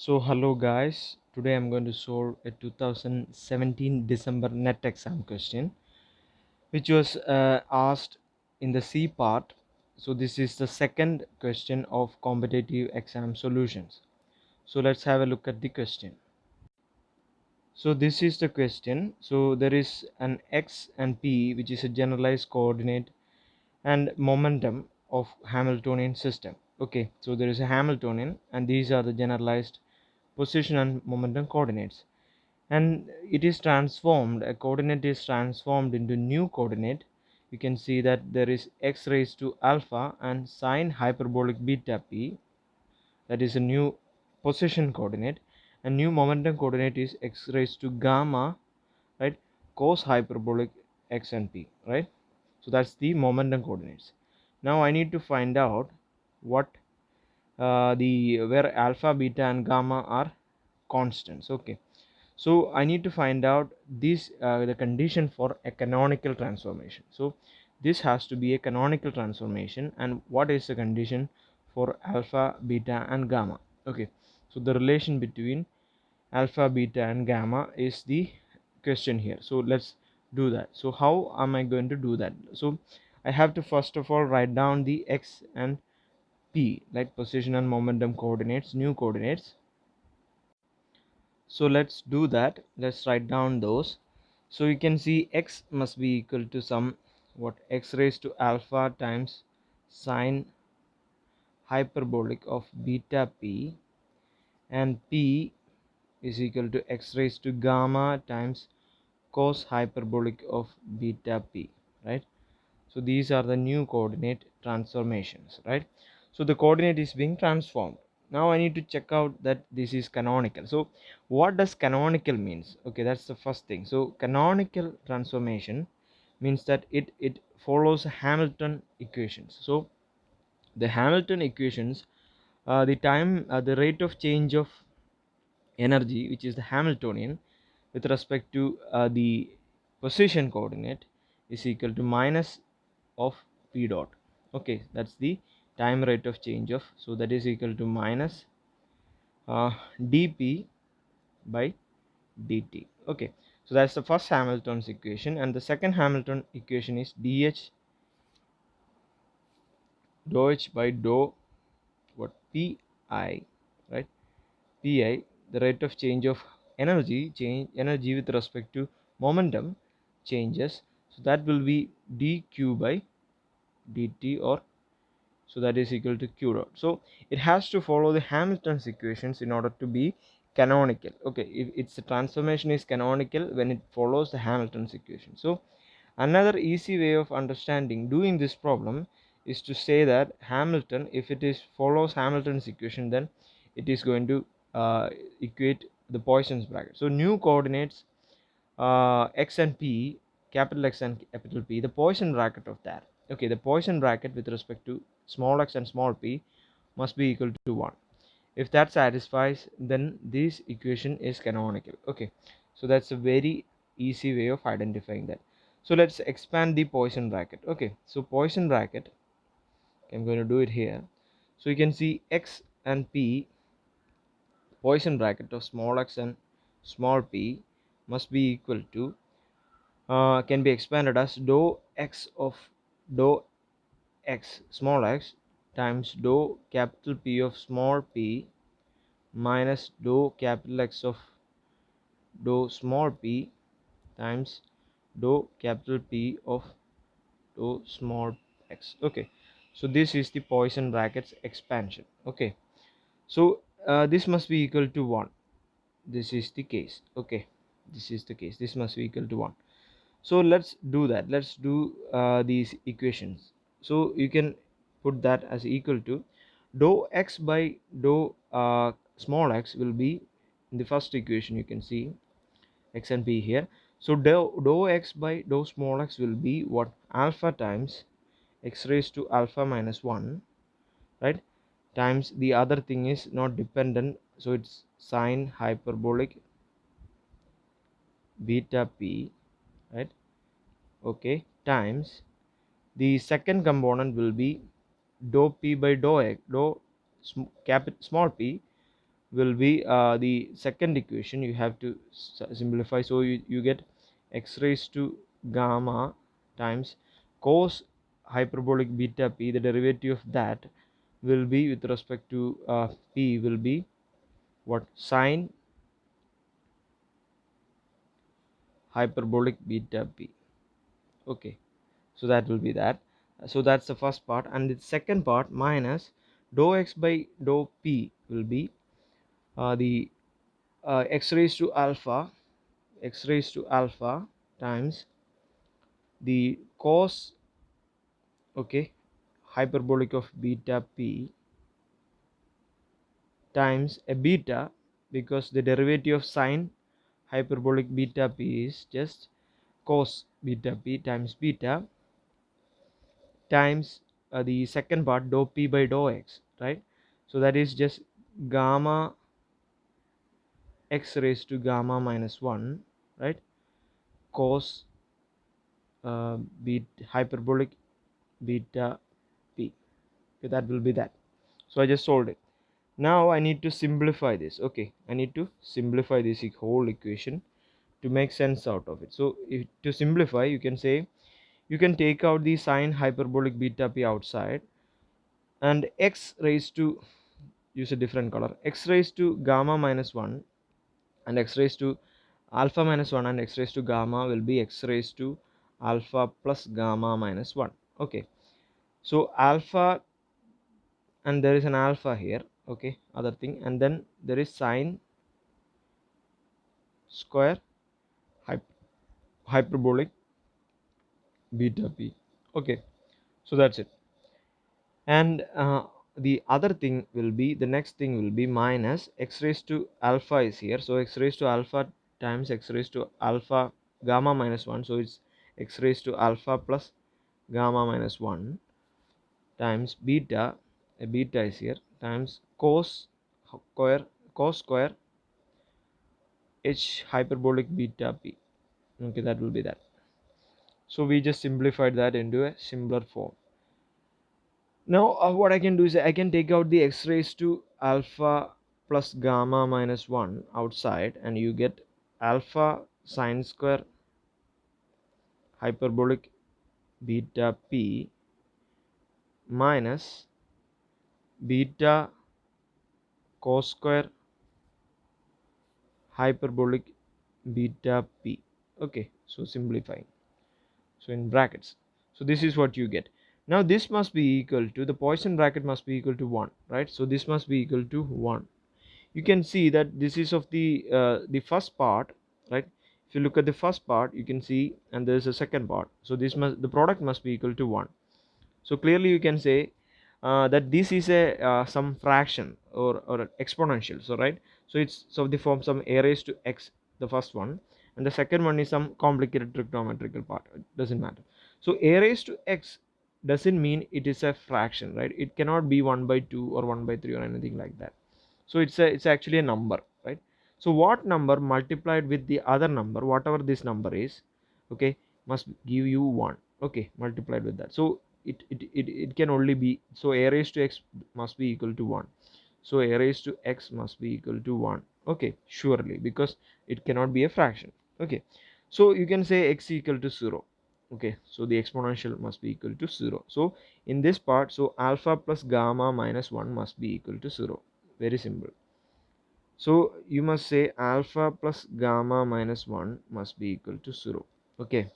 So hello guys, today I'm going to solve a 2017 December net exam question which was asked in the C part. So this is the second question of competitive exam solutions. So let's have a look at the question. So this is the question. So there is an x and p which is a generalized coordinate and momentum of Hamiltonian system. Okay, so there is a Hamiltonian and these are the generalized position and momentum coordinates, and it is transformed, a coordinate is transformed into new coordinate. You can see that there is x raised to alpha and sine hyperbolic beta p, that is a new position coordinate, and new momentum coordinate is x raised to gamma, right, cos hyperbolic x and p, right. So that's the momentum coordinates. Now I need to find out what the where alpha, beta and gamma are constants. Okay, so I need to find out this the condition for a canonical transformation. So this has to be a canonical transformation, and what is the condition for alpha, beta and gamma? Okay, so the relation between alpha, beta and gamma is the question here. So let's do that. So how am I going to do that? So I have to first of all write down the x and p, like position and momentum coordinates, new coordinates. So let's do that. Let's write down those. So you can see x must be equal to some what, x raised to alpha times sine hyperbolic of beta p, and p is equal to x raised to gamma times cos hyperbolic of beta p, right. So these are the new coordinate transformations, right. So the coordinate is being transformed. Now I need to check out that this is canonical. So what does canonical means? Okay, that's the first thing. So canonical transformation means that it follows Hamilton equations. So the Hamilton equations, the rate of change of energy, which is the Hamiltonian, with respect to the position coordinate, is equal to minus of p dot. Okay, that's the time rate of change of, so that is equal to minus dp by dt. Okay, so that's the first Hamilton's equation, and the second Hamilton equation is dh dou h by dou what, pi, right. Pi, the rate of change of energy with respect to momentum changes, so that will be dq by dt, or so that is equal to q dot. So it has to follow the Hamilton's equations in order to be canonical. Okay, if its transformation is canonical when it follows the Hamilton's equation. So another easy way of understanding doing this problem is to say that Hamilton, if it is follows Hamilton's equation, then it is going to equate the Poisson's bracket. So new coordinates x and p, capital X and capital P, the Poisson bracket of that. Okay, the Poisson bracket with respect to small x and small p must be equal to 1. If that satisfies, then this equation is canonical. Okay, so that's a very easy way of identifying that. So let's expand the Poisson bracket. Okay, so Poisson bracket, I'm going to do it here. So you can see x and p, Poisson bracket of small x and small p must be equal to, can be expanded as dou x of dou x small x times dou capital P of small p minus dou capital X of dou small p times dou capital P of dou small x. Okay, so this is the Poisson brackets expansion. Okay, so this must be equal to 1. This is the case. Okay, this is the case, this must be equal to 1. So let's do that. Let's do these equations. So you can put that as equal to dou x by dou small x will be in the first equation. You can see x and p here. So dou x by dou small x will be what, alpha times x raised to alpha minus 1, right, times the other thing is not dependent, so it's sine hyperbolic beta p, right. Okay, times the second component will be dou p by dou x, dou small p will be the second equation you have to simplify. So you get x raised to gamma times cos hyperbolic beta p. The derivative of that will be with respect to p will be what, sine hyperbolic beta p. Okay, so that will be that. So that's the first part, and the second part minus dou x by dou p will be the x raised to alpha times the cos, okay, hyperbolic of beta p times a beta, because the derivative of sine hyperbolic beta p is just cos beta p times beta times the second part dou p by dou x, right? So that is just gamma x raised to gamma minus 1, right, cos hyperbolic beta p. Okay, that will be that. So I just solved it. Now I need to simplify this. Okay, I need to simplify this whole equation to make sense out of it. So to simplify, you can say, you can take out the sine hyperbolic beta p outside, and x raised to, use a different color, x raised to gamma minus 1 and x raised to alpha minus 1 and x raised to gamma will be x raised to alpha plus gamma minus 1. Okay, so alpha, and there is an alpha here, okay, other thing, and then there is sine square hyperbolic beta p. Okay, so that's it. And the other thing will be, the next thing will be minus x raised to alpha is here, so x raised to alpha times x raised to alpha gamma minus 1, so it's x raised to alpha plus gamma minus 1 times beta, a beta is here, times cos square h hyperbolic beta p. Okay, that will be that. So we just simplified that into a simpler form. Now what I can do is I can take out the x raised to alpha plus gamma minus 1 outside, and you get alpha sine square hyperbolic beta p minus beta cos square hyperbolic beta p. Okay, so simplifying, so in brackets, so this is what you get. Now this must be equal to, the Poisson bracket must be equal to 1, right? So this must be equal to 1. You can see that this is of the first part, right? If you look at the first part, you can see, and there is a second part, so this must, the product must be equal to 1. So clearly you can say that this is a some fraction or exponential, so right, so it's, so the form some a raised to x, the first one, and the second one is some complicated trigonometrical part, it doesn't matter. So a raised to x doesn't mean it is a fraction, right? It cannot be 1 by 2 or 1 by 3 or anything like that. So it's actually a number, right? So what number multiplied with the other number, whatever this number is, okay, must give you 1. Okay, multiplied with that, so it can only be, so a raised to x must be equal to 1, so a raised to x must be equal to 1. Okay, surely, because it cannot be a fraction. Okay, so you can say x equal to 0. Okay, so the exponential must be equal to 0. So in this part, so alpha plus gamma minus 1 must be equal to 0. Very simple. So you must say alpha plus gamma minus 1 must be equal to 0. Okay,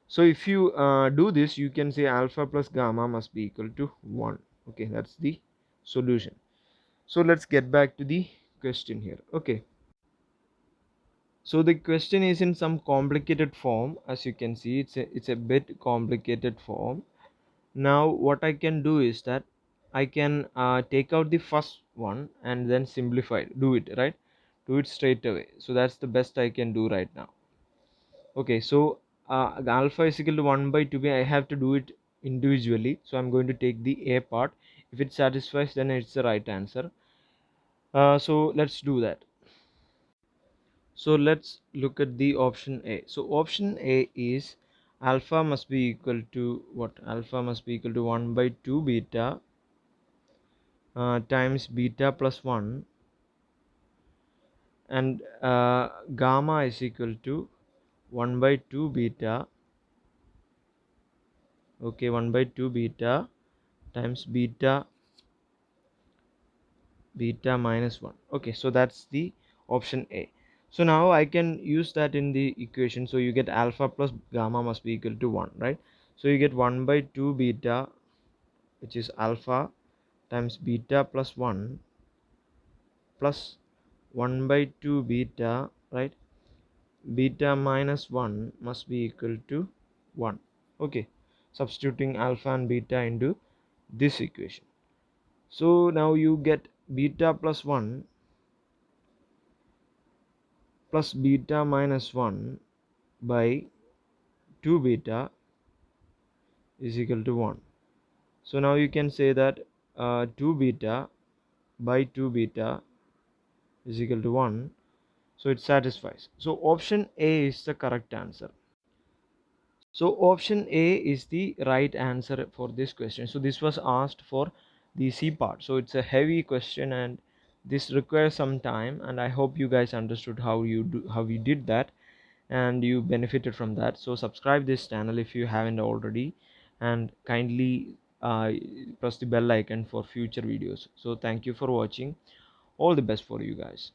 so if you do this, you can say alpha plus gamma must be equal to 1. Okay, that's the solution. So let's get back to the question here. Okay, so the question is in some complicated form. As you can see, it's a bit complicated form. Now what I can do is that I can take out the first one and then simplify it. Do it, right? Do it straight away. So that's the best I can do right now. Okay, so alpha is equal to 1 by 2b. I have to do it individually, so I'm going to take the a part. If it satisfies, then it's the right answer. So let's do that. So let's look at the option A. So option A is alpha must be equal to what? Alpha must be equal to 1 by 2 beta times beta plus 1 and gamma is equal to 1 by 2 beta. Okay, 1 by 2 beta times beta minus 1. Okay, so that's the option A. So now I can use that in the equation. So you get alpha plus gamma must be equal to 1, right? So you get 1 by 2 beta, which is alpha, times beta plus 1 plus 1 by 2 beta, right? Beta minus 1 must be equal to 1. Okay, substituting alpha and beta into this equation. So now you get beta plus 1 plus beta minus 1 by 2 beta is equal to 1. So now you can say that 2 beta by 2 beta is equal to 1. So it satisfies. So option A is the correct answer. So option A is the right answer for this question. So this was asked for the C part. So it's a heavy question and this requires some time, and I hope you guys understood how you did that and you benefited from that. So subscribe this channel if you haven't already, and kindly press the bell icon for future videos. So thank you for watching. All the best for you guys.